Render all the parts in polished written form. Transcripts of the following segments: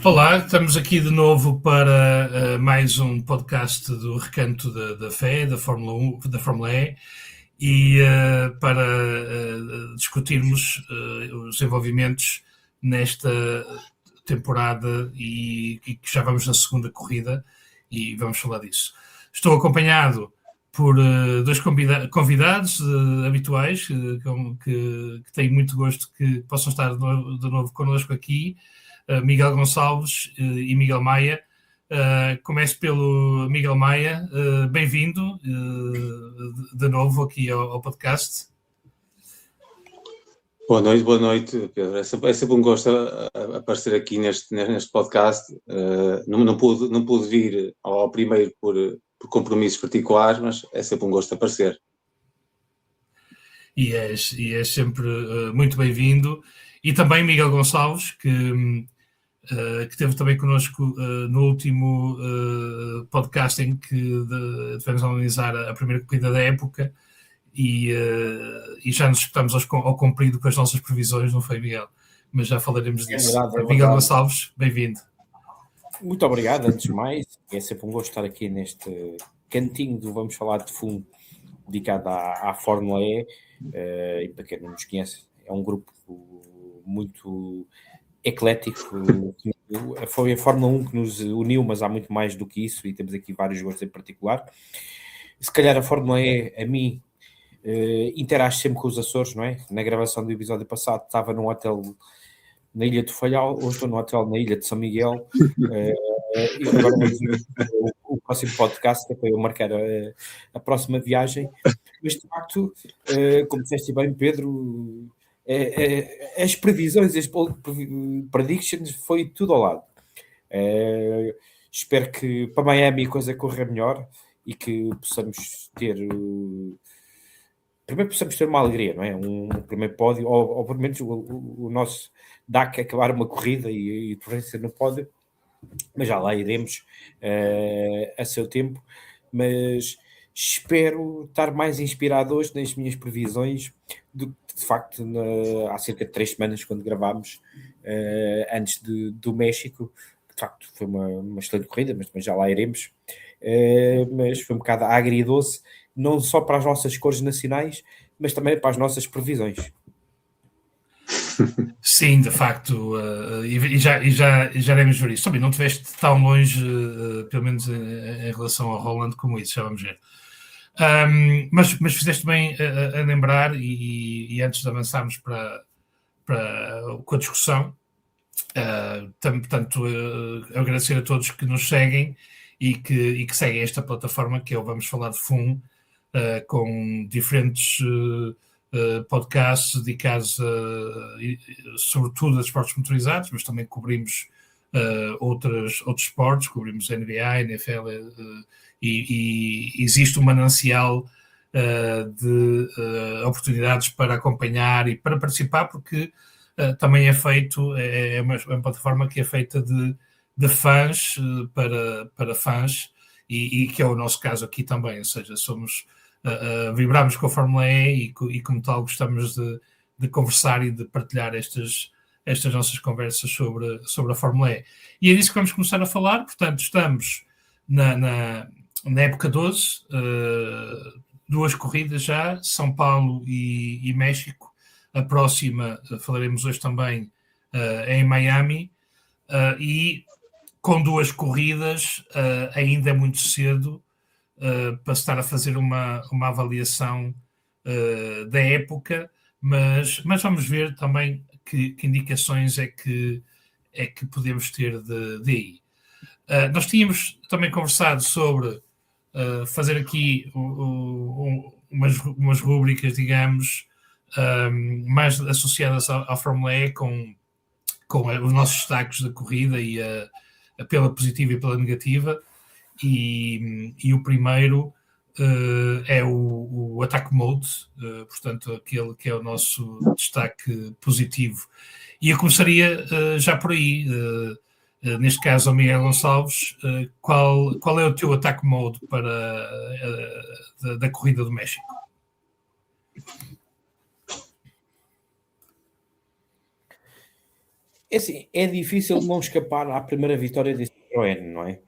Olá, estamos aqui de novo para mais um podcast do Recanto da Fé, da Fórmula 1, da Fórmula E, e para discutirmos os desenvolvimentos nesta temporada e que já vamos na segunda corrida e vamos falar disso. Estou acompanhado por dois convidados habituais que tenho muito gosto que possam estar de novo connosco aqui. Miguel Gonçalves e Miguel Maia. Começo pelo Miguel Maia. Bem-vindo de novo aqui ao podcast. Boa noite, Pedro. É sempre um gosto aparecer aqui neste podcast. Não pude vir ao primeiro por compromissos particulares, mas é sempre um gosto aparecer. E és sempre muito bem-vindo. E também Miguel Gonçalves, que esteve também connosco no último podcast em que tivemos a analisar a primeira corrida da época e já nos espetamos ao comprido com as nossas previsões, não foi, Miguel? Mas já falaremos disso. Miguel Gonçalves, bem-vindo. Muito obrigado, antes de mais. É sempre um gosto estar aqui neste cantinho do Vamos Falar de Fundo, dedicado à Fórmula E. E para quem não nos conhece, é um grupo muito eclético. Foi a Fórmula 1 que nos uniu, mas há muito mais do que isso e temos aqui vários gostos em particular. Se calhar a Fórmula E, a mim, interage sempre com os Açores, não é? Na gravação do episódio passado estava num hotel na Ilha do Faial, hoje estou no hotel na Ilha de São Miguel. E agora vamos ver o próximo podcast, que é para eu marcar a próxima viagem. Mas de facto, como disseste bem, Pedro, as previsões, as predictions, foi tudo ao lado. Espero que para Miami a coisa corra melhor e que possamos ter primeiro possamos ter uma alegria, não é? Um primeiro pódio, ou pelo menos o nosso DAC acabar uma corrida e preferência no pódio, mas já lá iremos a seu tempo. Mas espero estar mais inspirado hoje nas minhas previsões do que de facto há cerca de 3 semanas quando gravámos antes do México. De facto foi uma excelente corrida, mas já lá iremos. Mas foi um bocado agridoce, não só para as nossas cores nacionais, mas também para as nossas previsões. Sim, de facto, e já iremos ver isso. Também não estiveste tão longe, pelo menos em relação ao Roland, como isso, já vamos ver. Mas fizeste bem a lembrar, e antes de avançarmos com a discussão, portanto, agradecer a todos que nos seguem e que seguem esta plataforma que é o Vamos Falar de Fundo, com diferentes podcasts dedicados sobretudo a esportes motorizados, mas também cobrimos outros esportes, cobrimos NBA, NFL, e existe um manancial de oportunidades para acompanhar e para participar, porque também é feito, é uma plataforma que é feita de fãs para fãs, e que é o nosso caso aqui também, ou seja, vibramos com a Fórmula E e como tal gostamos de conversar e de partilhar estas nossas conversas sobre a Fórmula E. E é disso que vamos começar a falar. Portanto, estamos na época 12, 2 corridas já, São Paulo e México. A próxima falaremos hoje também em Miami, e com 2 corridas ainda é muito cedo para estar a fazer uma avaliação da época, mas vamos ver também que indicações é que podemos ter daí. Nós tínhamos também conversado sobre fazer aqui umas rúbricas, digamos, mais associadas à Fórmula E, com os nossos destaques da corrida, e pela positiva e pela negativa. E o primeiro é o Attack Mode, portanto, aquele que é o nosso destaque positivo. E eu começaria já por aí, neste caso ao Miguel Gonçalves. Qual é o teu Attack Mode da corrida do México? É assim, é difícil não escapar à primeira vitória desse Citroën, não é?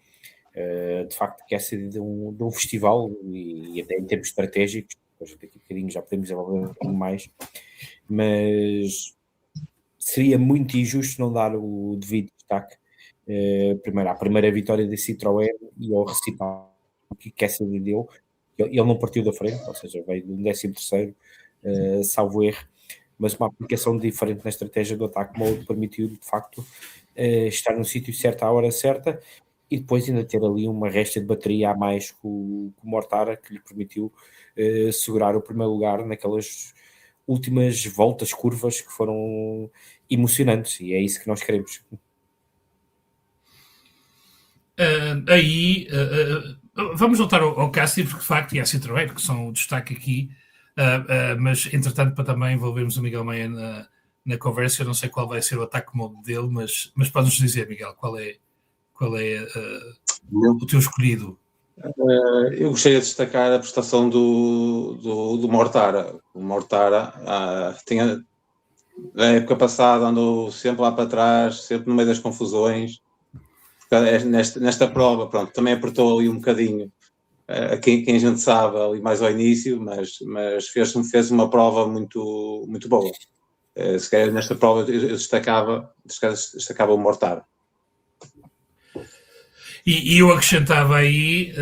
De facto, quer ser de um festival e até em termos estratégicos, depois daqui a bocadinho já podemos desenvolver um bocadinho mais, mas seria muito injusto não dar o devido destaque primeiro à primeira vitória da Citroën e ao recital que Cassidy deu. Ele não partiu da frente, ou seja, veio do 13º, salvo erro, mas uma aplicação diferente na estratégia do Attack Mode permitiu de facto estar no sítio certo à hora certa e depois ainda ter ali uma resta de bateria a mais com o Mortara, que lhe permitiu segurar o primeiro lugar naquelas últimas voltas, curvas que foram emocionantes, e é isso que nós queremos. Vamos voltar ao Cassidy, porque de facto, e à Citroën, que são o destaque aqui, mas entretanto para também envolvermos o Miguel Meia na conversa, eu não sei qual vai ser o ataque mode dele, mas podes dizer, Miguel, qual é o teu escolhido? Eu gostaria de destacar a prestação do Mortara. O Mortara na época passada andou sempre lá para trás, sempre no meio das confusões. Nesta prova, pronto, também apertou ali um bocadinho quem a gente sabe ali mais ao início, mas fez uma prova muito, muito boa. Se calhar nesta prova eu destacava o Mortara. E eu acrescentava aí,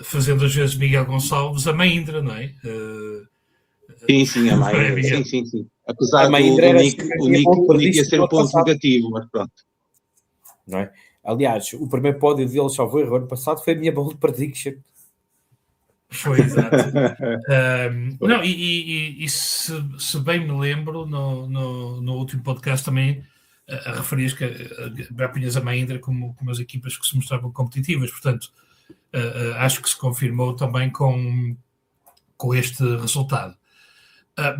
fazendo às vezes Miguel Gonçalves, a Mahindra, não é? Sim, a Mahindra, sim. Apesar do Nick ia ser um ponto negativo, mas pronto. Não é? Aliás, o primeiro pódio dele, só foi ano passado, foi a minha bola de prediction. Foi, exato. Não, e se bem me lembro, no último podcast também referias que apanhas a Mahindra como as equipas que se mostravam competitivas, portanto, acho que se confirmou também com este resultado.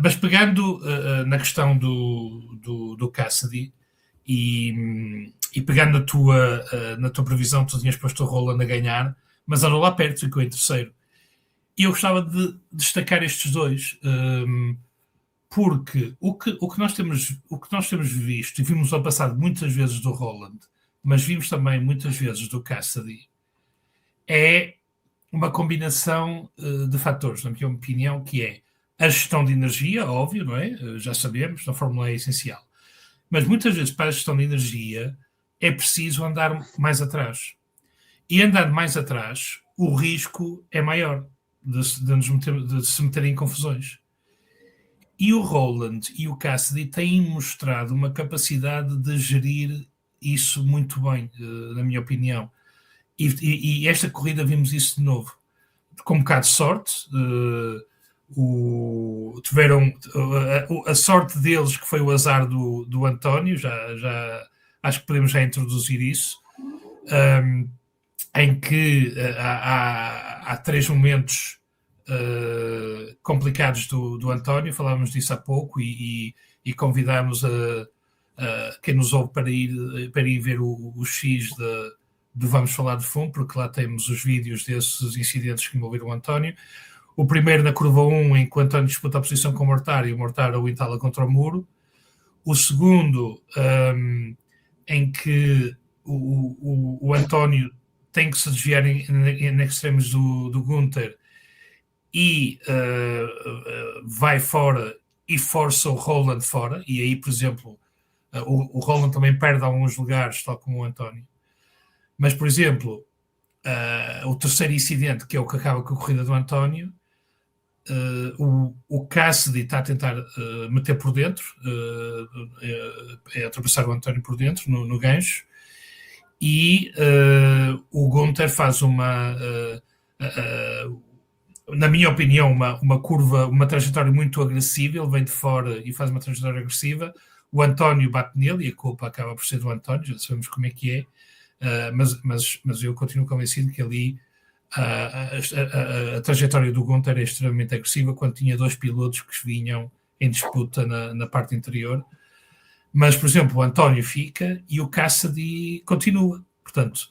Mas pegando na questão do Cassidy e pegando na tua previsão, tu tinhas posto o Roland a ganhar, mas andou lá perto, ficou em terceiro. E eu gostava de destacar estes dois, porque o que nós temos visto, e vimos ao passado muitas vezes do Roland, mas vimos também muitas vezes do Cassidy, é uma combinação de fatores, na minha opinião, que é a gestão de energia, óbvio, não é? Já sabemos, na Fórmula E é essencial. Mas muitas vezes para a gestão de energia é preciso andar mais atrás. E andar mais atrás, o risco é maior de se meterem em confusões. E o Roland e o Cassidy têm mostrado uma capacidade de gerir isso muito bem, na minha opinião. E esta corrida vimos isso de novo. Com um bocado de sorte, tiveram a sorte deles, que foi o azar do António, já acho que podemos já introduzir isso, em que há 3 momentos complicados do António, falávamos disso há pouco, e convidámos quem nos ouve para ir ver o X de Vamos Falar de Fundo, porque lá temos os vídeos desses incidentes que envolveram o António. O primeiro na curva 1, em que o António disputa a posição com o Mortara e o Mortara o entala contra o muro. O segundo, em que o António tem que se desviar em extremos do Günther e vai fora e força o Roland fora. E aí, por exemplo, o Roland também perde alguns lugares, tal como o António. Mas, por exemplo, o terceiro incidente, que é o que acaba com a corrida do António, o Cassidy está a tentar meter por dentro, atravessar o António por dentro, no gancho, e o Günther faz na minha opinião, uma curva, uma trajetória muito agressiva. Ele vem de fora e faz uma trajetória agressiva. O António bate nele e a culpa acaba por ser do António, já sabemos como é que é. Mas eu continuo convencido que ali a trajetória do Günther é extremamente agressiva, quando tinha 2 pilotos que vinham em disputa na parte interior. Mas, por exemplo, o António fica e o Cassidy continua. Portanto,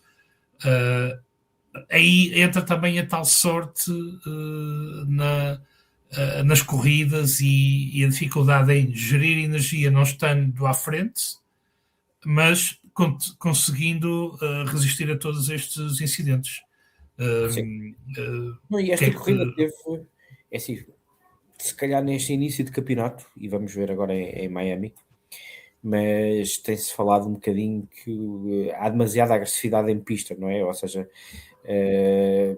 aí entra também a tal sorte nas corridas e a dificuldade em gerir energia não estando à frente, mas conseguindo resistir a todos estes incidentes. E esta corrida teve, assim, se calhar neste início de campeonato, e vamos ver agora em Miami, mas tem-se falado um bocadinho que há demasiada agressividade em pista, não é? Ou seja,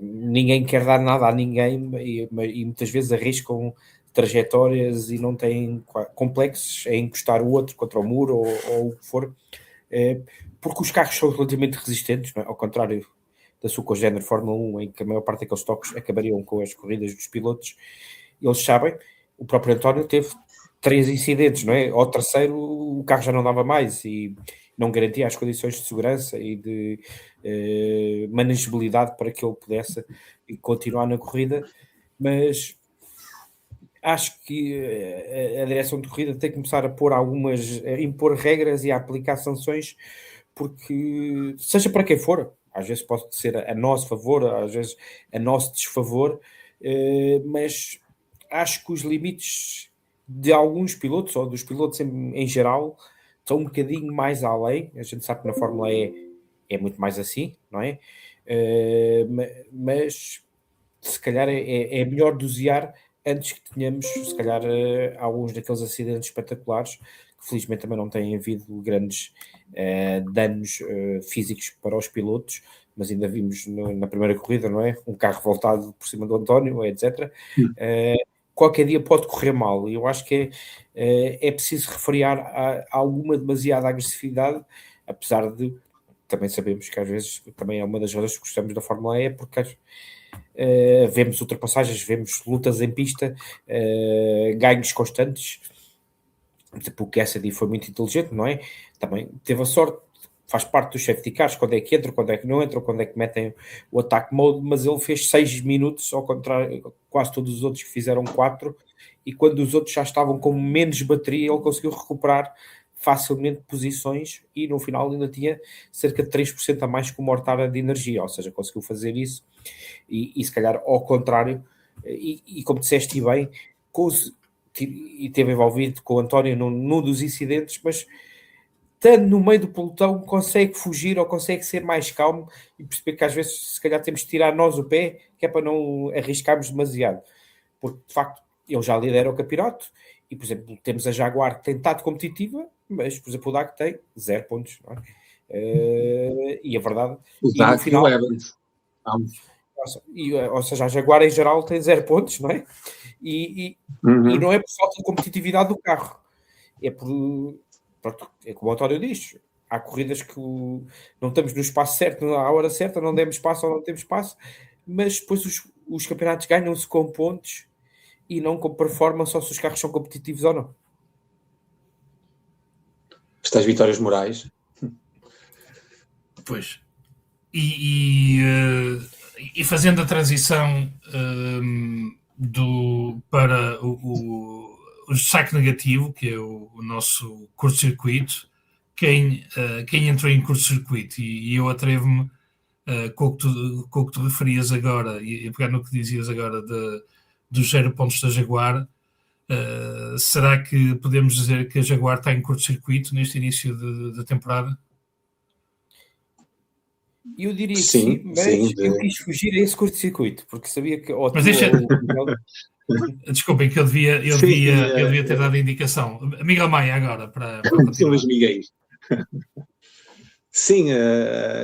ninguém quer dar nada a ninguém e muitas vezes arriscam trajetórias e não têm complexos em encostar o outro contra o muro ou o que for, porque os carros são relativamente resistentes, não é? Ao contrário da sua congénere Fórmula 1, em que a maior parte daqueles toques acabariam com as corridas dos pilotos. Eles sabem, o próprio António teve 3 incidentes, não é? Ao terceiro o carro já não dava mais e não garantia as condições de segurança e de manageabilidade para que ele pudesse continuar na corrida, mas acho que a direção de corrida tem que começar a impor regras e a aplicar sanções, porque seja para quem for, às vezes pode ser a nosso favor, às vezes a nosso desfavor, mas acho que os limites de alguns pilotos, ou dos pilotos em geral, estão um bocadinho mais além. A gente sabe que na Fórmula E é muito mais assim, não é? Mas se calhar é melhor dosear antes que tenhamos, se calhar, alguns daqueles acidentes espetaculares, que felizmente também não têm havido grandes danos físicos para os pilotos, mas ainda vimos na primeira corrida, não é? Um carro voltado por cima do António, etc. Qualquer dia pode correr mal, e eu acho que é preciso refriar a alguma demasiada agressividade, apesar de também sabemos que às vezes também é uma das razões que gostamos da Fórmula E, porque vemos ultrapassagens, vemos lutas em pista, ganhos constantes. Tipo, o Cassidy foi muito inteligente, não é? Também teve a sorte, faz parte dos safety cars, quando é que entram, quando é que não entram, quando é que metem o attack mode, mas ele fez 6 minutos, ao contrário, quase todos os outros que fizeram 4, e quando os outros já estavam com menos bateria, ele conseguiu recuperar facilmente posições e no final ainda tinha cerca de 3% a mais que o Mortara de energia, ou seja, conseguiu fazer isso e se calhar ao contrário, e como disseste bem, e teve envolvido com o António num dos incidentes, mas estando no meio do pelotão consegue fugir ou consegue ser mais calmo e perceber que às vezes se calhar temos de tirar nós o pé, que é para não arriscarmos demasiado, porque de facto ele já lidera o campeonato e, por exemplo, temos a Jaguar que tem estado competitiva, mas, por exemplo, o DAC tem 0 pontos, não é? E a verdade... O DAC e o Evans. Ou seja, a Jaguar em geral tem 0 pontos, não é? E não é por falta de competitividade do carro. É como o António diz, há corridas que não estamos no espaço certo, à hora certa, não demos espaço ou não temos espaço, mas depois os campeonatos ganham-se com pontos e não com performance, ou se os carros são competitivos ou não. Estas vitórias morais. Pois. E fazendo a transição para o destaque negativo, que é o nosso curto-circuito, quem entrou em curto-circuito, e eu atrevo-me com o que tu referias agora, e pegar no que dizias agora dos 0 pontos da Jaguar, será que podemos dizer que a Jaguar está em curto-circuito neste início da temporada? Eu diria que sim, mas eu quis fugir a esse curto-circuito, porque sabia que... Mas desculpem, que eu devia ter dado a indicação. Miguel Maia agora, para continuar. São os Miguéis. Sim,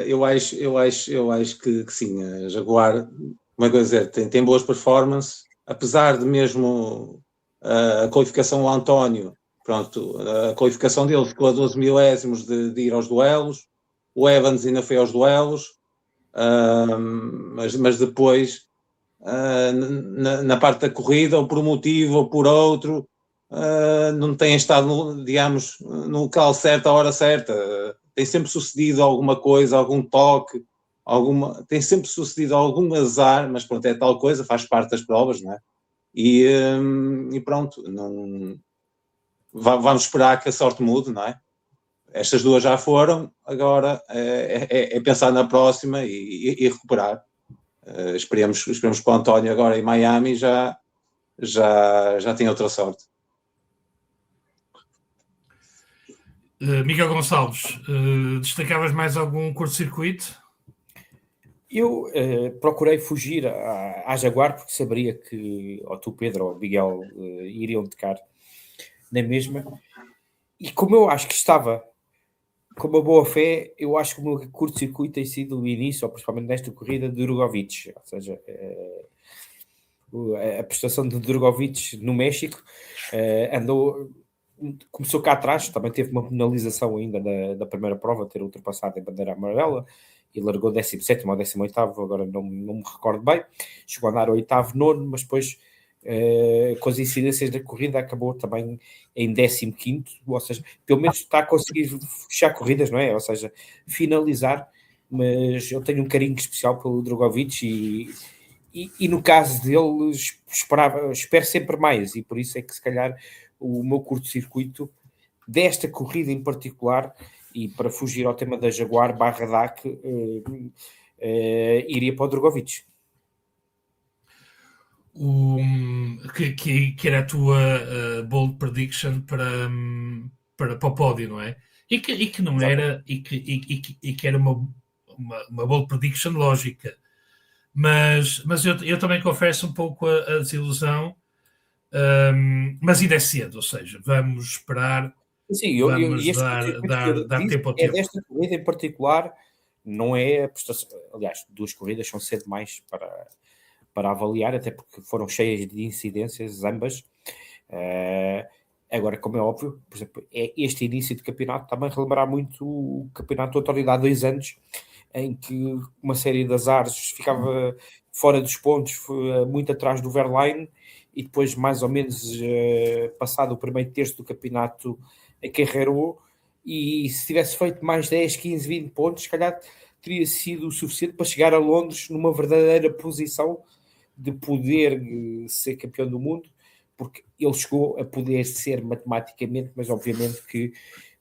eu acho que sim, a Jaguar, como é que eu dizer, tem boas performances, apesar de mesmo a qualificação do António, pronto, a qualificação dele ficou a 12 milésimos de ir aos duelos, o Evans ainda foi aos duelos, mas depois, na parte da corrida, ou por um motivo ou por outro, não tem estado, digamos, no local certo, à hora certa. Tem sempre sucedido alguma coisa, algum toque, tem sempre sucedido algum azar, mas pronto, é tal coisa, faz parte das provas, não é? E pronto, vamos esperar que a sorte mude, não é? Estas duas já foram, agora é pensar na próxima e recuperar. Esperemos que o António agora em Miami já tem outra sorte. Miguel Gonçalves, destacavas mais algum curto-circuito? Eu procurei fugir à Jaguar porque saberia que ou tu, Pedro, ou Miguel iriam tocar na mesma. E como eu acho que estava com uma boa fé, eu acho que o meu curto-circuito tem sido o início, ou principalmente nesta corrida, de Drogovic. Ou seja, a prestação de Drogovic no México começou cá atrás, também teve uma penalização ainda da primeira prova, ter ultrapassado em bandeira amarela, e largou 17º ou 18º, agora não me recordo bem, chegou a andar 8º, 9º, mas depois com as incidências da corrida acabou também em 15º, ou seja, pelo menos está a conseguir fechar corridas, não é? Ou seja, finalizar, mas eu tenho um carinho especial pelo Drogovic e no caso dele espero sempre mais, e por isso é que se calhar o meu curto-circuito desta corrida em particular, e para fugir ao tema da Jaguar /DAC, iria para o Drogovic. Que era a tua bold prediction para o pódio, não é? E que não era, e que era uma bold prediction lógica. Mas eu também confesso um pouco a desilusão, mas ainda é cedo, ou seja, vamos esperar. Sim, vamos dar tempo ao tempo. Desta corrida em particular, não é a prestação. Aliás, 2 corridas são cedo mais para avaliar, até porque foram cheias de incidências, ambas. Agora, como é óbvio, por exemplo, este início de campeonato também relembrar muito o campeonato do António de há 2 anos, em que uma série de azares ficava fora dos pontos, muito atrás do Verlaine, e depois, mais ou menos, passado o primeiro terço do campeonato, encarreirou, e se tivesse feito mais 10, 15, 20 pontos, se calhar teria sido o suficiente para chegar a Londres numa verdadeira posição de poder ser campeão do mundo, porque ele chegou a poder ser matematicamente, mas obviamente que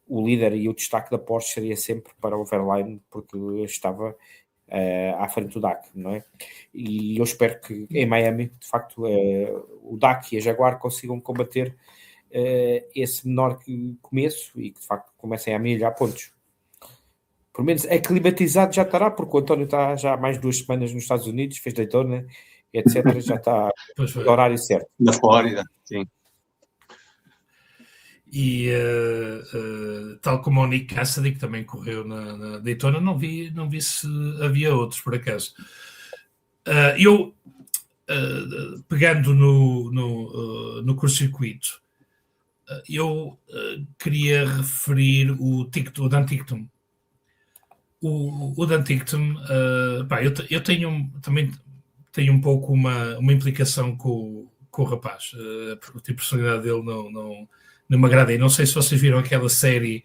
o líder e o destaque da Porsche seria sempre para o Verlaine, porque estava à frente do DAC, não é? E eu espero que em Miami, de facto, o DAC e a Jaguar consigam combater esse menor começo e que, de facto, comecem a amelhar pontos. Por menos aclimatizado já estará, porque o António está já há mais de 2 semanas nos Estados Unidos, fez Daytona, etc. Já está no horário certo. Na Flórida, sim. E tal como o Nick Cassidy, que também correu na Daytona, não vi se havia outros, por acaso. Pegando no curto-circuito, eu queria referir o Dan Ticktum. O Dan Ticktum, eu também tenho um pouco uma implicação com o rapaz. A personalidade dele não me agrada. E não sei se vocês viram aquela série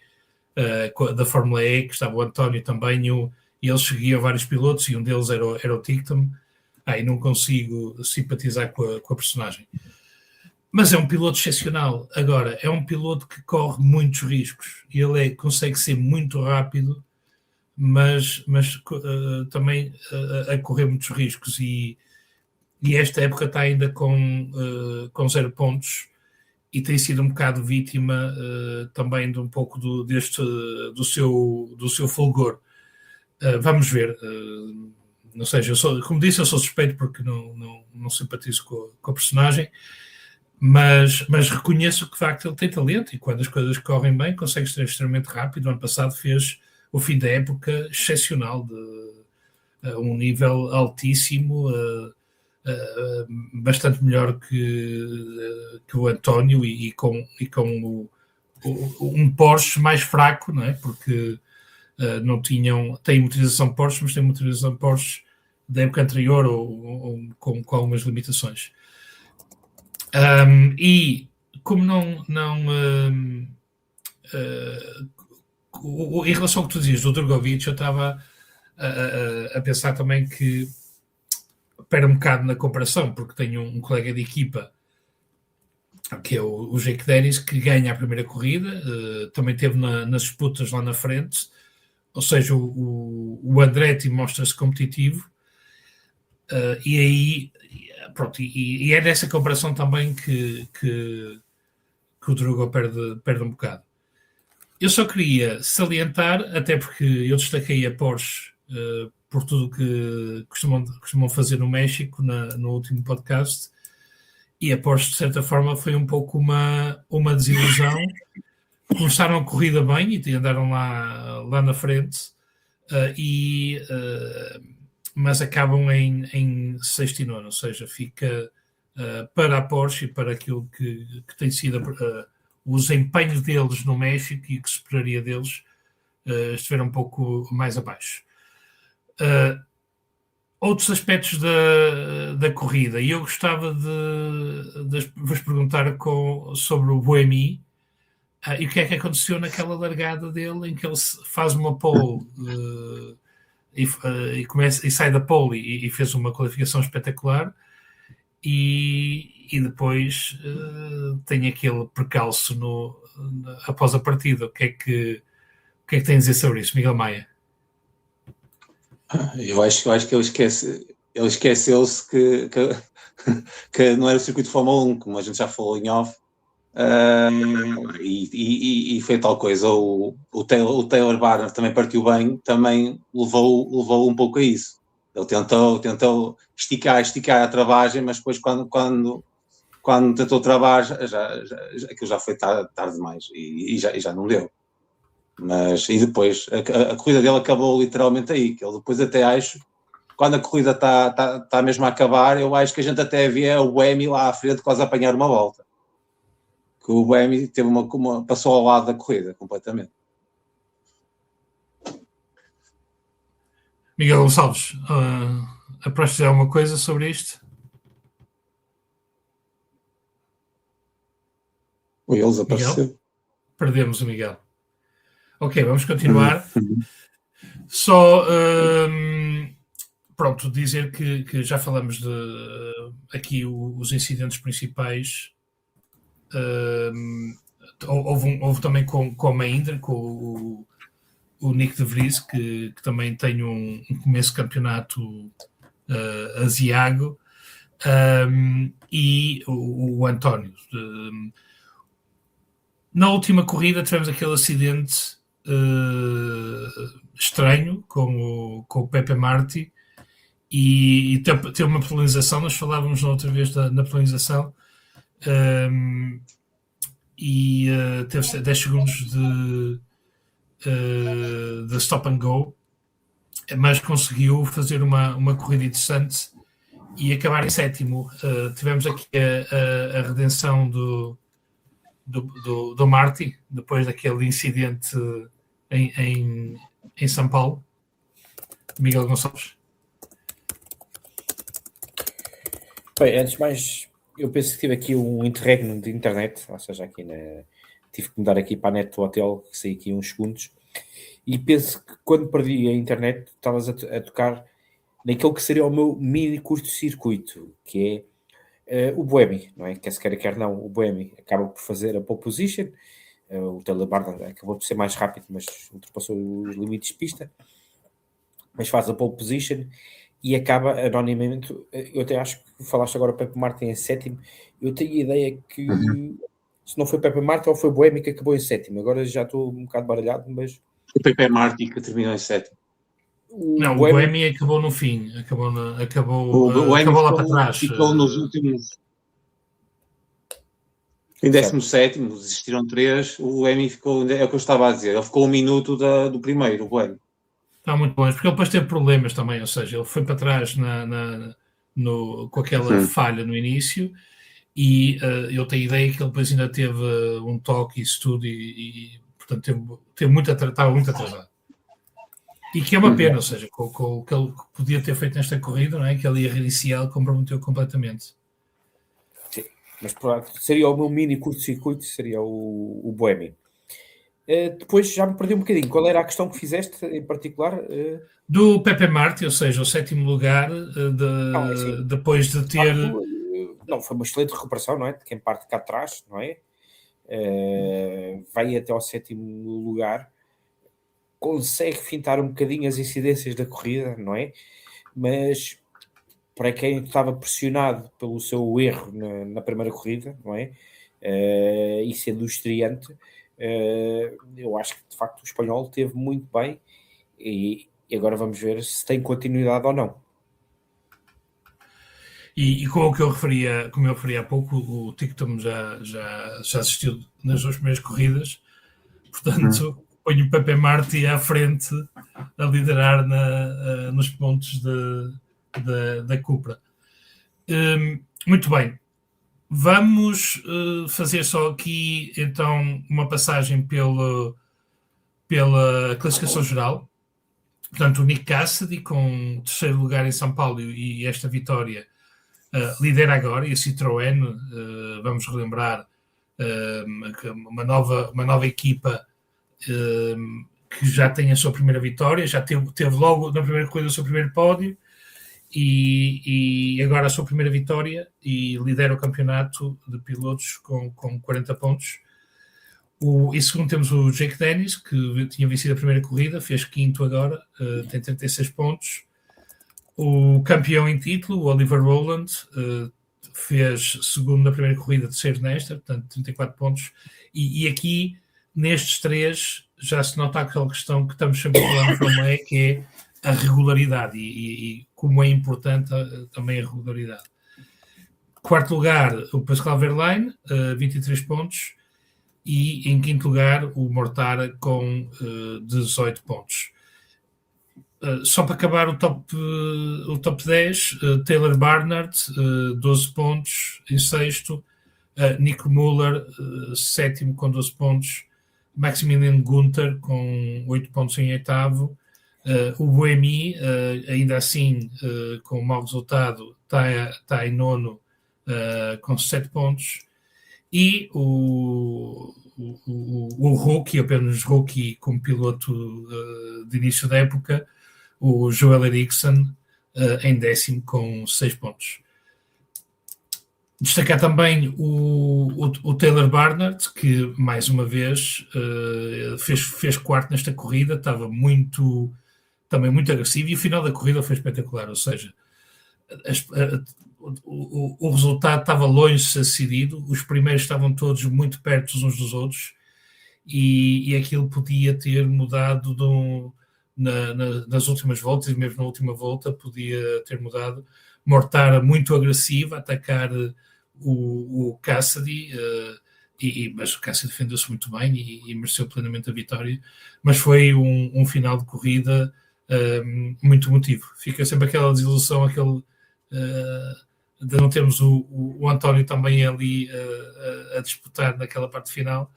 da Fórmula E, que estava o António também, e eles seguiam vários pilotos, e um deles era o Ticktum. E não consigo simpatizar com a personagem. Mas é um piloto excepcional. Agora, é um piloto que corre muitos riscos. Ele consegue ser muito rápido, mas também a correr muitos riscos. E esta época está ainda com 0 pontos, e tem sido um bocado vítima também de um pouco do seu fulgor. Vamos ver. Não sei, como disse, eu sou suspeito porque não simpatizo com a personagem, mas reconheço que de facto ele tem talento, e quando as coisas correm bem consegue ser extremamente rápido. O ano passado fez o fim da época excepcional, de um nível altíssimo, bastante melhor que o António, e com um Porsche mais fraco, não é? Porque não tem motorização Porsche, mas tem motorização Porsche da época anterior, ou com algumas limitações. E como em relação ao que tu dizias do Drogovic, eu estava a pensar também que perde um bocado na comparação, porque tenho um colega de equipa que é o Jake Dennis, que ganha a primeira corrida, também esteve nas disputas lá na frente, ou seja, o Andretti mostra-se competitivo, e aí pronto, e é nessa comparação também que o Drogo perde um bocado. Eu só queria salientar, até porque eu destaquei a Porsche por tudo que costumam fazer no México no último podcast, e a Porsche, de certa forma, foi um pouco uma desilusão. Começaram a corrida bem e andaram lá na frente, mas acabam em sexto e nono, ou seja, fica para a Porsche e para aquilo que tem sido o desempenho deles no México e o que se esperaria deles, estiveram um pouco mais abaixo. Outros aspectos da corrida, e eu gostava de vos perguntar sobre o Buemi, e o que é que aconteceu naquela largada dele em que ele faz uma pole e sai da pole e fez uma qualificação espetacular, e depois tem aquele percalço após a partida. O que é que tem a dizer sobre isso, Miguel Maia? Eu acho que ele esqueceu-se que não era o circuito de Fórmula 1, como a gente já falou em off, e foi tal coisa. O Taylor Barner também partiu bem, também levou um pouco a isso. Ele tentou esticar a travagem, mas depois quando tentou travar, aquilo já foi tarde demais e já não deu. E depois a corrida dele acabou literalmente aí, que ele depois até acho, quando a corrida está mesmo a acabar, eu acho que a gente até via o Buemi lá à frente quase a apanhar uma volta. Que o Buemi teve passou ao lado da corrida completamente. Miguel Gonçalves, após dizer alguma coisa sobre isto? Ele desapareceu. Perdemos o Miguel. Ok, vamos continuar. Só pronto, dizer que já falamos aqui os incidentes principais. Houve também com a Mahindra, com o Nick de Vries, que também tem um começo de campeonato asiago, e o António. Na última corrida tivemos aquele acidente estranho com o Pepe Marti, e teve uma penalização. Nós falávamos na outra vez na penalização, e teve 10 segundos de stop and go, mas conseguiu fazer uma corrida interessante e acabar em sétimo. Tivemos aqui a redenção do Marti, depois daquele incidente em São Paulo. Miguel Gonçalves. Bem, antes de mais, eu penso que tive aqui um interregno de internet, ou seja, aqui tive que mudar aqui para a net do hotel, que saí aqui uns segundos, e penso que quando perdi a internet, estavas a tocar naquele que seria o meu mini curto-circuito, que é o Buemi, não é? Quer se quer não, o Buemi acaba por fazer a pole position, o Taylor Barner acabou por ser mais rápido, mas ultrapassou os limites de pista, mas faz a pole position e acaba anonimamente. Eu até acho que falaste agora Pepe Martin em sétimo. Eu tenho a ideia que se não foi Pepe Martin ou foi Buemi que acabou em sétimo. Agora já estou um bocado baralhado, mas o Pepe Martin que terminou em sétimo. O Buemi acabou no fim, acabou lá para trás. Ficou nos últimos. Em 17º, existiram 3. O Buemi ficou, é o que eu estava a dizer, ele ficou 1 minuto do primeiro, o Buemi. Está muito bom, porque ele depois teve problemas também, ou seja, ele foi para trás com aquela falha no início, e eu tenho a ideia que ele depois ainda teve um toque e isso tudo, e portanto estava muito atrasado. E que é uma pena, ou seja, com o que ele podia ter feito nesta corrida, não é? Que ele ia reiniciar, ele comprometeu completamente. Sim, mas pronto, seria o meu mini curto-circuito, seria o Buemi. Depois já me perdi um bocadinho. Qual era a questão que fizeste em particular? Do Pepe Marti, ou seja, o 7º lugar, depois de ter... Não, foi uma excelente recuperação, não é? De quem parte cá atrás, não é? Vai até ao 7º lugar, consegue fintar um bocadinho as incidências da corrida, não é? Mas para quem estava pressionado pelo seu erro na primeira corrida, não é? E sendo o estreante, Eu acho que de facto o espanhol teve muito bem e agora vamos ver se tem continuidade ou não. E como eu referi há pouco, o TikTok já assistiu nas 2 primeiras corridas, portanto ponho o Pepe Martí à frente a liderar nos pontos da Cupra. Muito bem. Vamos fazer só aqui, então, uma passagem pela classificação geral. Portanto, o Nick Cassidy, com 3º lugar em São Paulo e esta vitória, lidera agora. E a Citroën, vamos relembrar, uma nova equipa que já tem a sua primeira vitória, já teve logo na primeira corrida o seu primeiro pódio, e agora a sua primeira vitória e lidera o campeonato de pilotos com 40 pontos. Em segundo temos o Jake Dennis, que tinha vencido a primeira corrida, fez 5º agora, tem 36 pontos. O campeão em título, o Oliver Rowland, fez 2º na primeira corrida, 3º nesta, portanto 34 pontos. E aqui, nestes 3, já se nota aquela questão que estamos sempre a falar no Fórmula E, que é a regularidade e como é importante também a regularidade. 4º lugar, o Pascal Wehrlein, 23 pontos, e em 5º lugar o Mortara com 18 pontos. Só para acabar o top 10, Taylor Barnard, 12 pontos em 6º, Nico Müller, 7º com 12 pontos, Maximilian Günther com 8 pontos em 8º, o Buemi, ainda assim, com mau resultado, está em 9º, com 7 pontos, e o rookie, apenas rookie como piloto de início da época, o Joel Eriksson, em 10º com 6 pontos. Destacar também o Taylor Barnard, que mais uma vez fez 4º nesta corrida, estava também muito agressivo, e o final da corrida foi espetacular, ou seja, o resultado estava longe de ser decidido, os primeiros estavam todos muito perto uns dos outros, e aquilo podia ter mudado nas últimas voltas, e mesmo na última volta podia ter mudado. Mortara muito agressiva, a atacar o Cassidy, mas o Cassidy defendeu-se muito bem e mereceu plenamente a vitória, mas foi um final de corrida muito emotivo. Fica sempre aquela desilusão, de não termos o António também ali a disputar naquela parte final,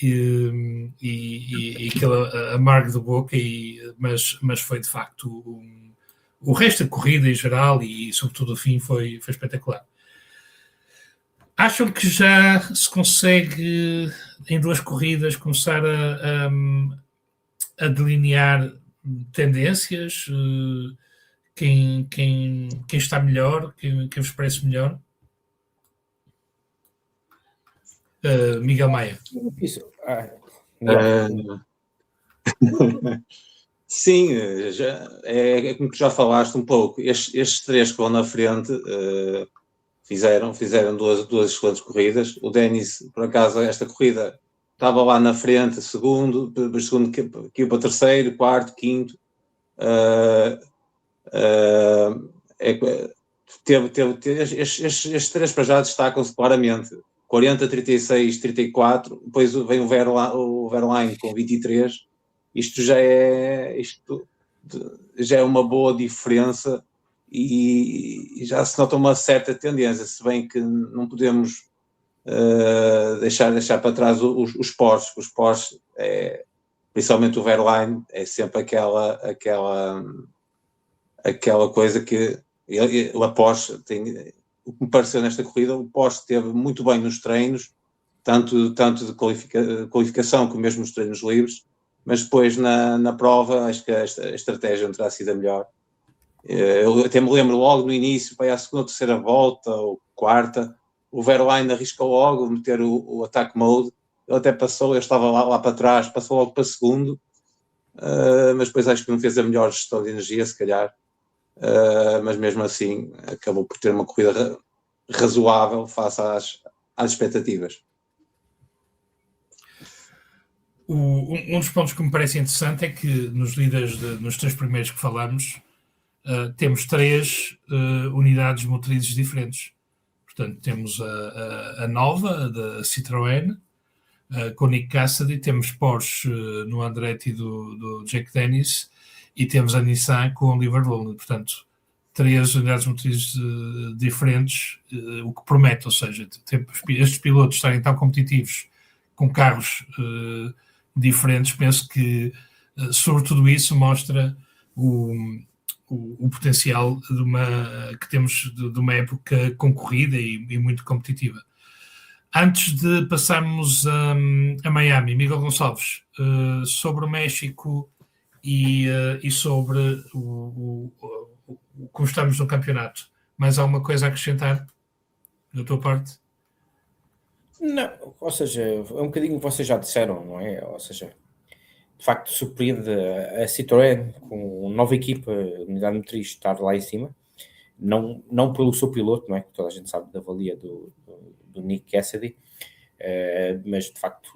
e aquela amargo de boca, mas foi de facto o resto da corrida em geral e sobretudo o fim foi espetacular. Acham que já se consegue em 2 corridas começar a delinear tendências? Quem está melhor, quem vos parece melhor? Miguel Maia. Sim, é como que já falaste um pouco. Estes 3 que vão na frente fizeram 2 excelentes corridas. O Dennis, por acaso, esta corrida estava lá na frente, segundo caiu para 3º, 4º, 5º. Estes 3 para já destacam-se claramente. 40, 36, 34, depois vem o Wehrlein com 23. Isto já é uma boa diferença e já se nota uma certa tendência, se bem que não podemos deixar para trás os Porsche. Os Porsche, principalmente o Wehrlein, é sempre aquela coisa que a Porsche tem. O que me pareceu nesta corrida, o Porsche esteve muito bem nos treinos, tanto de qualificação como mesmo nos treinos livres, mas depois na prova acho que a estratégia não terá sido a melhor. Eu até me lembro logo no início, para a 2ª ou 3ª volta, ou 4ª, o Wehrlein arriscou logo meter o attack mode, ele até passou, eu estava lá para trás, passou logo para 2º, mas depois acho que não fez a melhor gestão de energia, se calhar. Mas mesmo assim acabou por ter uma corrida razoável face às expectativas. Um dos pontos que me parece interessante é que nos líderes, nos 3 primeiros que falamos, temos 3 unidades motrizes diferentes. Portanto, temos a nova, da Citroën, com o Nick Cassidy, temos Porsche no Andretti do Jake Dennis e temos a Nissan com o Oliver Lowland. Portanto, 3 unidades motrizes diferentes, o que promete, ou seja, estes pilotos estarem tão competitivos com carros diferentes, penso que sobre tudo isso mostra o potencial que temos de uma época concorrida e muito competitiva. Antes de passarmos a Miami, Miguel Gonçalves, sobre o México e sobre como estamos no campeonato, mais alguma coisa a acrescentar da tua parte? Não, ou seja, é um bocadinho o que vocês já disseram, não é? Ou seja, de facto surpreende a Citroën com nova equipa, unidade motriz, estar lá em cima, não pelo seu piloto, não é? Que toda a gente sabe da valia do Nick Cassidy, mas de facto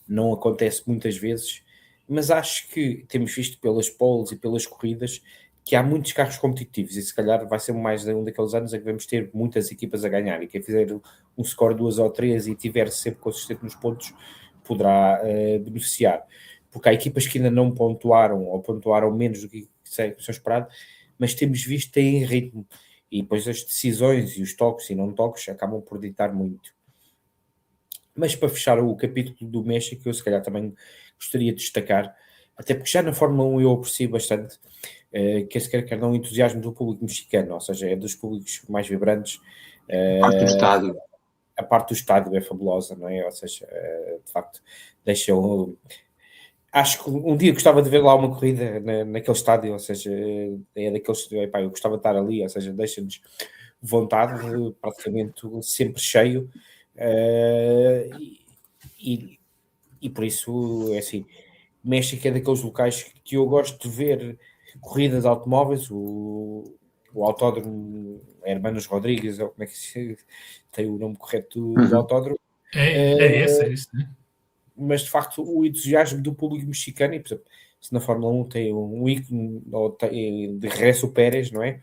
não acontece muitas vezes, mas acho que temos visto pelas poles e pelas corridas que há muitos carros competitivos e se calhar vai ser mais um daqueles anos em que vamos ter muitas equipas a ganhar e quem fizer um score 2 ou 3 e tiver sempre consistente nos pontos poderá beneficiar, porque há equipas que ainda não pontuaram ou pontuaram menos do que são esperado, mas temos visto em ritmo e depois as decisões e os toques e não toques acabam por ditar muito. Mas para fechar o capítulo do México, eu se calhar também gostaria de destacar, até porque já na Fórmula 1 eu aprecio bastante, quer não o entusiasmo do público mexicano, ou seja, é dos públicos mais vibrantes. Parte do estádio. A parte do estádio é fabulosa, não é? Ou seja, de facto, deixa-o... Acho que um dia gostava de ver lá uma corrida naquele estádio, ou seja, é daqueles... Epá, eu gostava de estar ali, ou seja, deixa-nos vontade, praticamente sempre cheio. E por isso, é assim, México é daqueles locais que eu gosto de ver corridas de automóveis, o autódromo Hermanos Rodrigues, ou como é que se tem o nome correto do autódromo. É isso, né? Mas de facto o entusiasmo do público mexicano, e por exemplo, se na Fórmula 1 tem um ícone de regresso o Pérez, não é?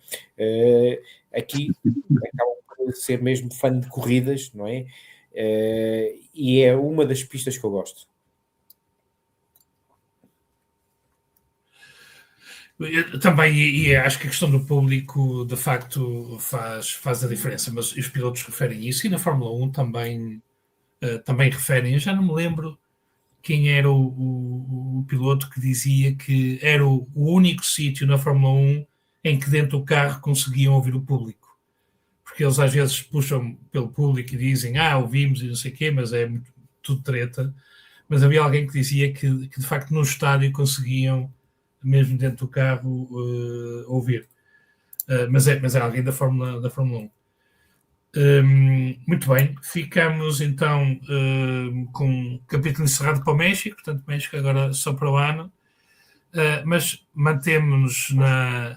Aqui acaba por ser mesmo fã de corridas, não é? E é uma das pistas que eu gosto. Eu também, e acho que a questão do público de facto faz a diferença, mas os pilotos referem isso e na Fórmula 1 também referem. Eu já não me lembro quem era o piloto que dizia que era o único sítio na Fórmula 1 em que dentro do carro conseguiam ouvir o público. Porque eles às vezes puxam pelo público e dizem ouvimos e não sei o quê, mas é tudo treta. Mas havia alguém que dizia que de facto no estádio conseguiam, mesmo dentro do carro, ouvir. Mas é alguém da Fórmula 1. Muito bem, ficamos então com o capítulo encerrado para o México, portanto México agora só para o ano, mas mantemos-nos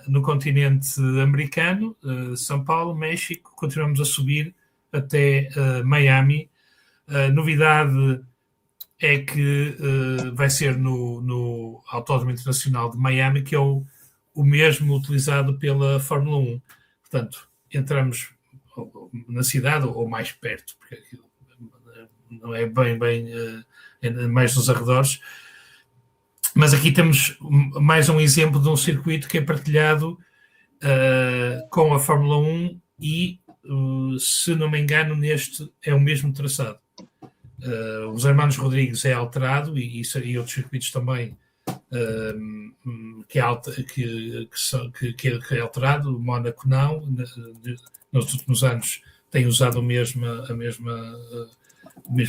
no continente americano, São Paulo, México, continuamos a subir até Miami. A novidade é que vai ser no Autódromo Internacional de Miami, que é o mesmo utilizado pela Fórmula 1. Portanto, entramos na cidade ou mais perto, porque aquilo não é bem mais nos arredores, mas aqui temos mais um exemplo de um circuito que é partilhado com a Fórmula 1 e, se não me engano, neste é o mesmo traçado. Os Hermanos Rodrigues é alterado e outros circuitos também que é alterado. O Mónaco não, nos últimos anos tem usado o mesmo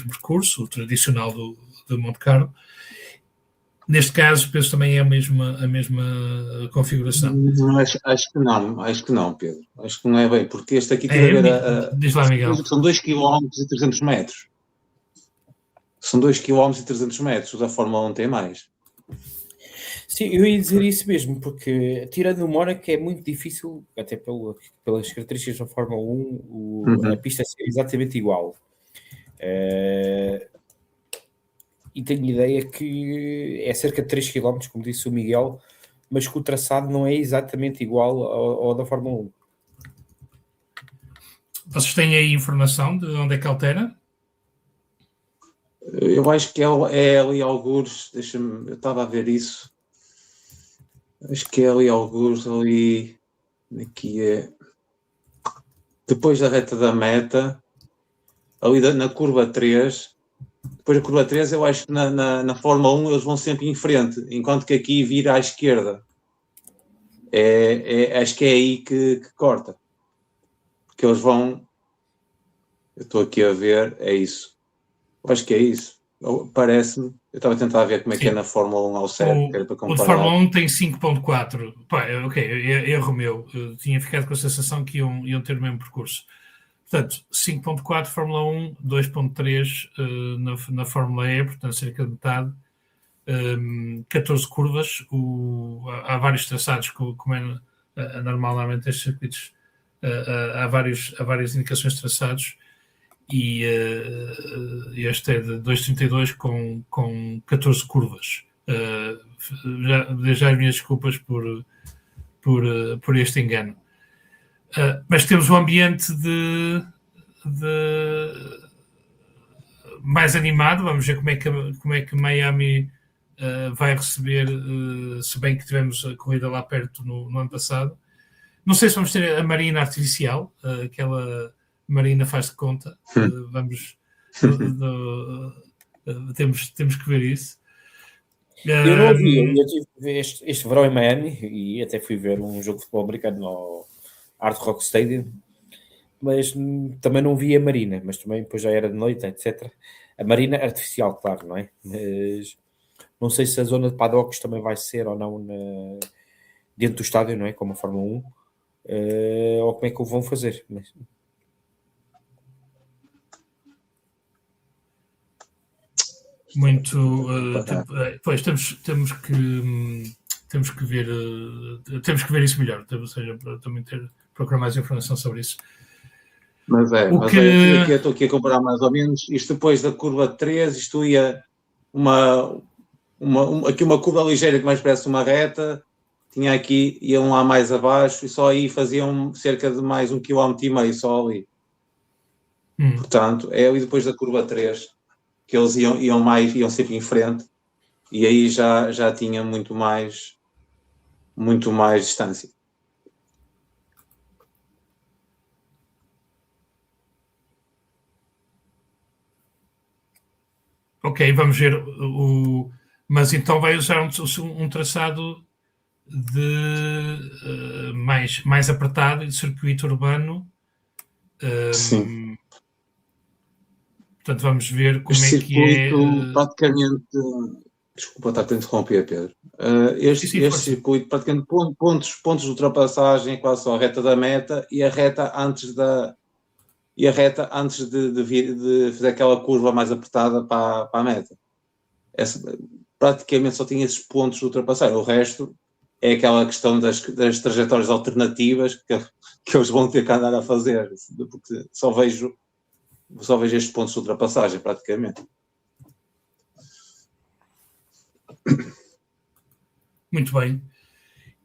percurso, o tradicional do Monte Carlo. Neste caso, penso também é a mesma configuração. Acho que não, Pedro. Acho que não é bem, porque este aqui tem a ver diz lá, Miguel. São 2 km e 300 metros. São 2 km e 300 metros. O da Fórmula 1 tem mais. Sim, eu ia dizer isso mesmo, porque tirando o Mónaco é muito difícil, até pelas características da Fórmula 1, a pista ser exatamente igual. e tenho ideia que é cerca de 3 km, como disse o Miguel, mas que o traçado não é exatamente igual ao da Fórmula 1. Vocês têm aí informação de onde é que altera? Eu acho que é ali algures, eu estava a ver isso. Acho que é ali algures, ali, aqui é, depois da reta da meta, ali na curva 3, depois da curva 3 eu acho que na Fórmula 1 eles vão sempre em frente, enquanto que aqui vira à esquerda. Acho que é aí que corta. Porque eles vão, eu estou aqui a ver, é isso. Eu acho que é isso. Parece-me, eu estava a tentar ver como é que é na Fórmula 1 ao certo, que era para O de comparar. Fórmula 1 tem 5.4. Ok, erro meu. Eu tinha ficado com a sensação que iam ter o mesmo percurso. Portanto, 5.4 Fórmula 1, 2.3 na Fórmula E, portanto cerca de metade. 14 curvas. Há vários traçados, como é normalmente estes circuitos. Há várias indicações de traçados. E este é de 2.32 com 14 curvas. Já as minhas desculpas por este engano. Mas temos um ambiente de mais animado. Vamos ver como é que Miami vai receber, se bem que tivemos a corrida lá perto no ano passado. Não sei se vamos ter a marina artificial, aquela marina faz de conta. Temos que ver isso. Eu não vi, eu tive este verão em Miami e até fui ver um jogo de futebol americano no Hard Rock Stadium, mas também não vi a marina, mas também depois já era de noite, etc. A marina artificial, claro, não é? Mas não sei se a zona de paddocks também vai ser ou não dentro do estádio, não é? Como a Fórmula 1, ou como é que o vão fazer. Mas... Muito. Pois temos que ver isso melhor, ou seja, para também procurar mais informação sobre isso. Mas estou aqui a comparar mais ou menos. Isto depois da curva 3, isto ia aqui uma curva ligeira que mais parece uma reta, tinha aqui, iam lá mais abaixo e só aí faziam cerca de mais 1,5 km só ali. Portanto, é ali depois da curva 3 que eles iam sempre em frente e aí já tinha muito mais distância. Ok, vamos ver mas então vai usar um traçado de mais apertado e de circuito urbano. Sim. Portanto, vamos ver como é que é. Praticamente. Desculpa estar a interromper, Pedro. Este circuito, praticamente pontos de ultrapassagem, quase só a reta da meta e a reta antes de fazer aquela curva mais apertada para a meta. Praticamente só tinha esses pontos de ultrapassagem. O resto é aquela questão das trajetórias alternativas que eles vão ter que andar a fazer, porque só vejo estes pontos de ultrapassagem, praticamente. Muito bem.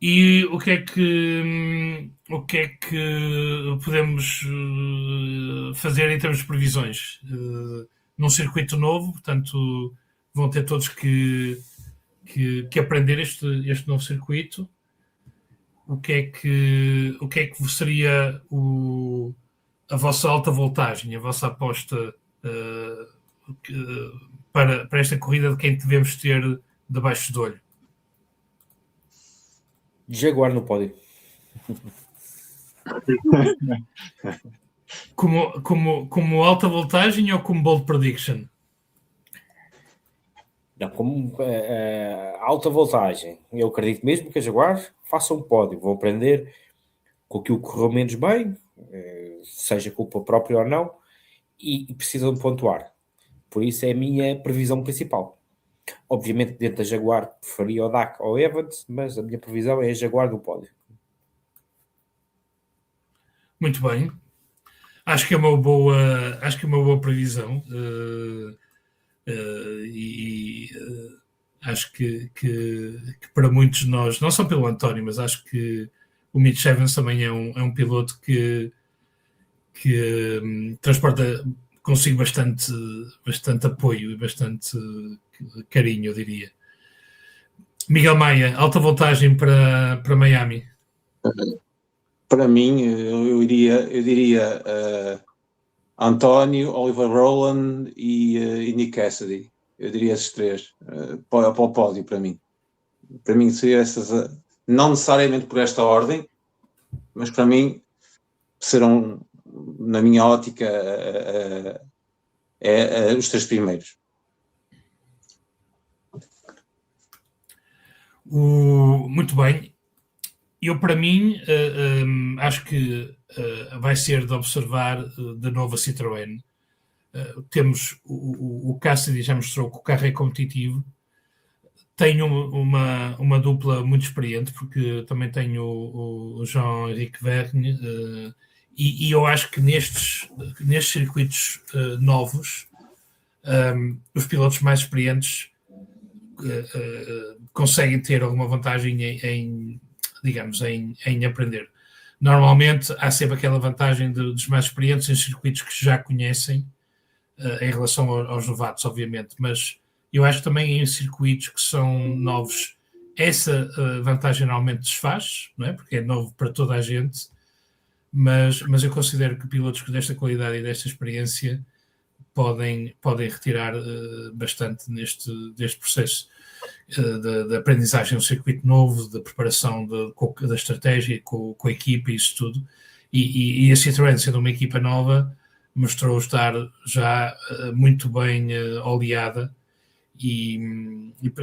E o que é que podemos fazer em termos de previsões? Num circuito novo, portanto, vão ter todos que aprender este novo circuito. O que é que seria a vossa alta voltagem, a vossa aposta para esta corrida, de quem devemos ter debaixo do olho? Jaguar no pódio. Como alta voltagem ou como bold prediction? Não, como alta voltagem. Eu acredito mesmo que a Jaguar faça um pódio. Vou aprender com aquilo que correu menos bem, seja culpa própria ou não, e precisam de pontuar. Por isso é a minha previsão principal. Obviamente, dentro da Jaguar, preferia o Dak ou Evans, mas a minha previsão é a Jaguar do pódio. Muito bem. Acho que é uma boa previsão. Acho que para muitos de nós, não só pelo António, mas acho que o Mitch Evans também é um piloto que transporta consigo bastante apoio e bastante carinho, eu diria. Miguel Maia, alta voltagem para Miami. Para mim, eu diria António, Oliver Rowland e Nick Cassidy. Eu diria esses três para o pódio para mim. Para mim seria essas, não necessariamente por esta ordem, mas para mim serão, na minha ótica, os três primeiros. Muito bem. Eu, para mim, acho que vai ser de observar de novo a Citroën. Temos o Cassidy, já mostrou que o carro é competitivo. Tenho uma dupla muito experiente, porque também tenho o Jean-Éric Vergne, e eu acho que nestes circuitos novos, os pilotos mais experientes conseguem ter alguma vantagem em aprender. Normalmente há sempre aquela vantagem dos mais experientes em circuitos que já conhecem, em relação aos novatos, obviamente, mas eu acho que também em circuitos que são novos, essa vantagem normalmente desfaz, não é? Porque é novo para toda a gente, mas eu considero que pilotos desta qualidade e desta experiência podem retirar bastante deste processo de aprendizagem no circuito novo, de preparação da estratégia com a equipa e isso tudo. E a Citroën, sendo uma equipa nova, mostrou estar já muito bem oleada e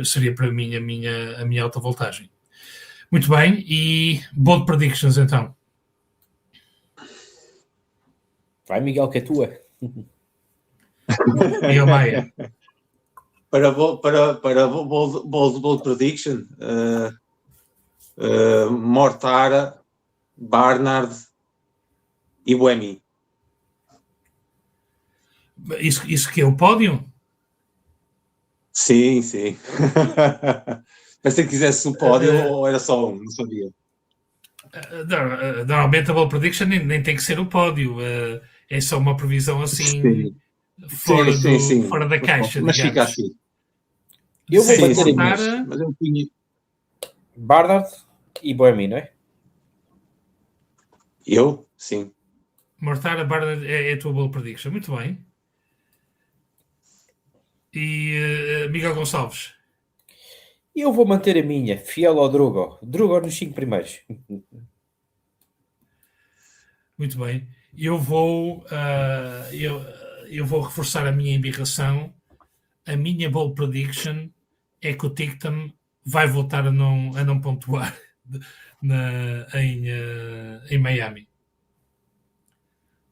seria para mim a minha alta voltagem. Muito bem, e bold predictions então. Vai, Miguel, que é tua. Miguel Maia. Para bold prediction, Mortara, Barnard e Buemi. Isso que é o pódio? Sim. Pensei que quisesse um pódio ou era só um, não sabia. Normalmente a bold prediction nem tem que ser o pódio, é só uma previsão assim fora da caixa, mas digamos. Fica assim. Eu vou bater mas eu punha Barnard e Buemi, não é? Eu? Sim. Mortara, Barnard é a tua bold prediction. Muito bem. E Miguel Gonçalves? Eu vou manter a minha, fiel ao Drugo. Drugo nos 5 primeiros. Muito bem. Eu vou reforçar a minha embirração. A minha bold prediction é que o Tictum vai voltar a não pontuar em Miami.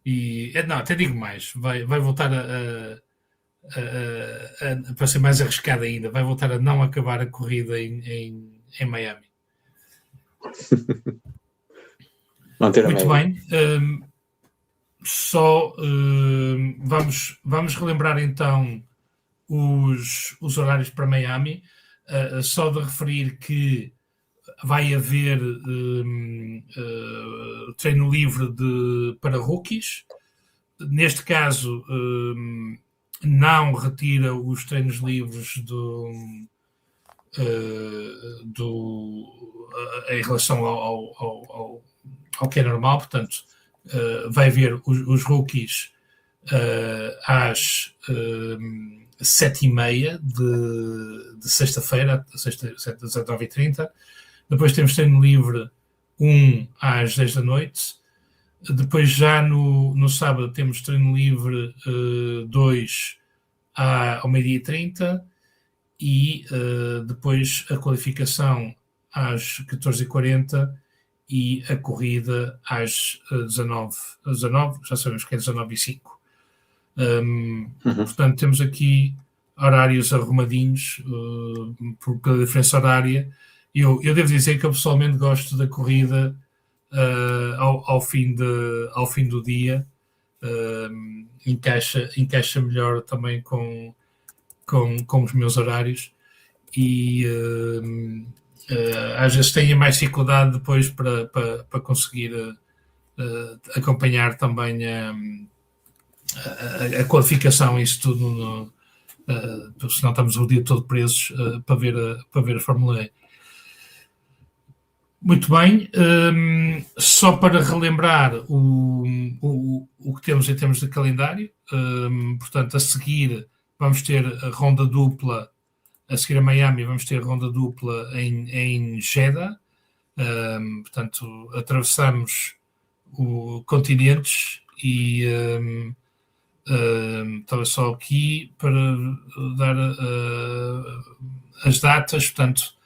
E não, até digo mais, vai voltar para ser mais arriscado ainda, vai voltar a não acabar a corrida em Miami. Muito bem. Vamos relembrar então os horários para Miami. Só de referir que vai haver treino livre para rookies. Neste caso, não retira os treinos livres em relação ao que é normal. Portanto, vai haver os rookies às 7h30 de sexta-feira, às 19h30. Depois temos treino livre 1 às 10 da noite. Depois já no sábado temos treino livre 2 ao 12h30 e depois a qualificação às 14h40 e a corrida às 19, já sabemos que é 19h05. Portanto, temos aqui horários arrumadinhos pela diferença horária. Eu devo dizer que eu pessoalmente gosto da corrida ao fim do dia. Encaixa melhor também com com os meus horários e às vezes tenho mais dificuldade depois para conseguir acompanhar também a qualificação, isso tudo, senão estamos o dia todo presos para ver a Fórmula E. Muito bem, só para relembrar o que temos em termos de calendário, portanto, a seguir vamos ter a ronda dupla, a seguir a Miami vamos ter a ronda dupla em Jeddah, portanto, atravessamos o continentes e estava só aqui para dar as datas, portanto,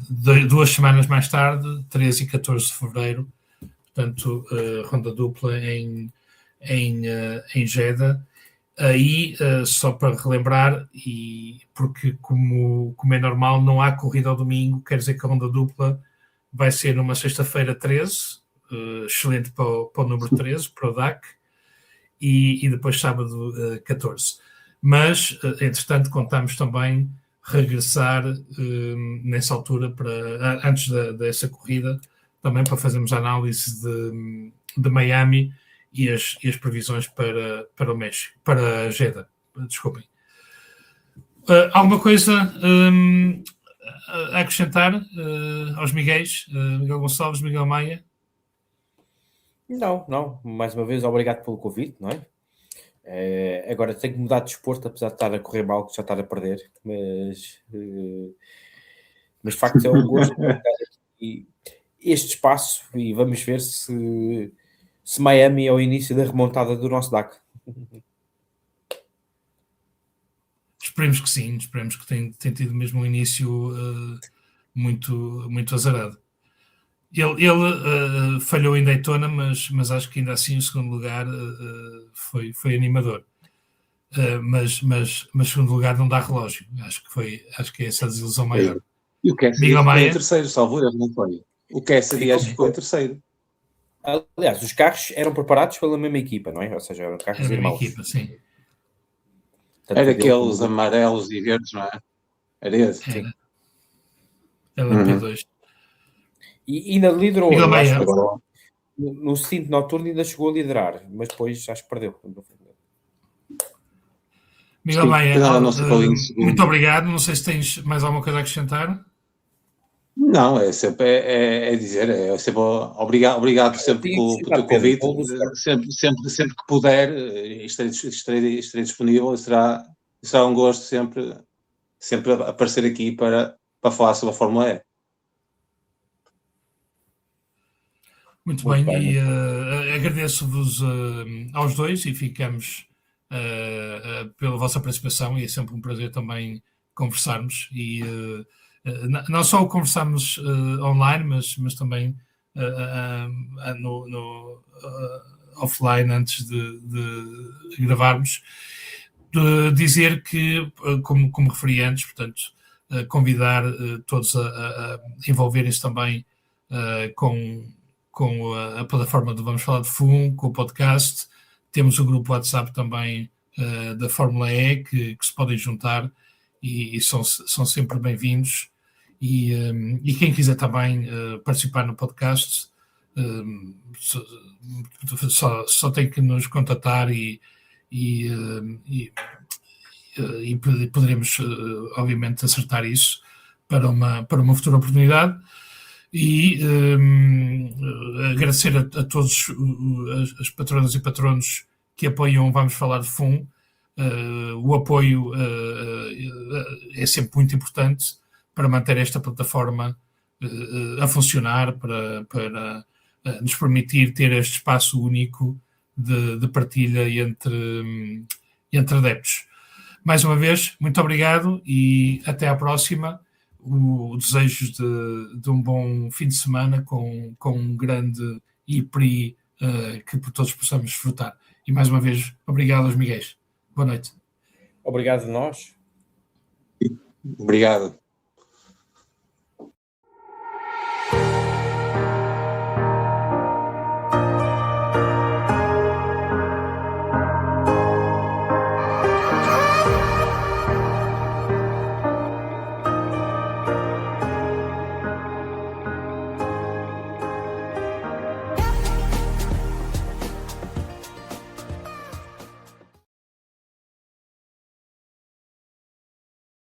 2 semanas mais tarde, 13 e 14 de fevereiro, portanto, ronda dupla em Jeddah. Aí, só para relembrar, e porque como é normal, não há corrida ao domingo, quer dizer que a ronda dupla vai ser numa sexta-feira 13, excelente para o número 13, para o DAC, e depois sábado 14. Mas, entretanto, contamos também regressar nessa altura, antes dessa corrida, também para fazermos a análise de Miami e as previsões para o México, para Jeddah, desculpem. Alguma coisa a acrescentar aos Miguéis, Miguel Gonçalves, Miguel Maia? Não. Mais uma vez, obrigado pelo convite, não é? Agora tenho que mudar de desporto, apesar de estar a correr mal, que já estar a perder, mas de facto é um gosto estar aqui este espaço e vamos ver se Miami é o início da remontada do nosso DAC. Esperemos que sim, esperemos que tenha tido mesmo um início muito, muito azarado. Ele falhou em Daytona, mas acho que ainda assim o segundo lugar foi animador. Mas segundo lugar não dá relógio. Acho que é essa a desilusão maior. E o Cassidy ficou em terceiro, salvo erro, não foi? O Cassidy acho que ficou em terceiro. Aliás, os carros eram preparados pela mesma equipa, não é? Ou seja, eram carros irmãos. A mesma equipa, sim. Portanto, era aqueles amarelos e verdes, não é? Era esse? Sim. Era P2. E ainda liderou. Agora, no stint noturno ainda chegou a liderar, mas depois acho que perdeu. Miguel Maia, muito obrigado. Não sei se tens mais alguma coisa a acrescentar. Não, é sempre dizer, é sempre obrigado sempre pelo teu convite. Sempre que puder, estarei disponível. Será um gosto sempre aparecer aqui para falar sobre a Fórmula E. Muito bem, e agradeço-vos aos dois e ficamos pela vossa participação, e é sempre um prazer também conversarmos e não só conversarmos online, mas também no offline antes de gravarmos. De dizer que, como referi antes, portanto, convidar todos a envolverem-se também com a plataforma do Vamos Falar de FUN, com o podcast. Temos o grupo WhatsApp também da Fórmula E que se podem juntar e são sempre bem-vindos. E quem quiser também participar no podcast, só tem que nos contatar e poderemos, obviamente, acertar isso para uma futura oportunidade. E agradecer a todos as patronas e patronos que apoiam Vamos Falar de FUN. O apoio é sempre muito importante para manter esta plataforma a funcionar, para nos permitir ter este espaço único de partilha entre adeptos. Mais uma vez, muito obrigado e até à próxima. O desejo de um bom fim de semana com um grande IPRI que todos possamos desfrutar. E mais uma vez, obrigado aos Miguéis. Boa noite. Obrigado a nós. Obrigado.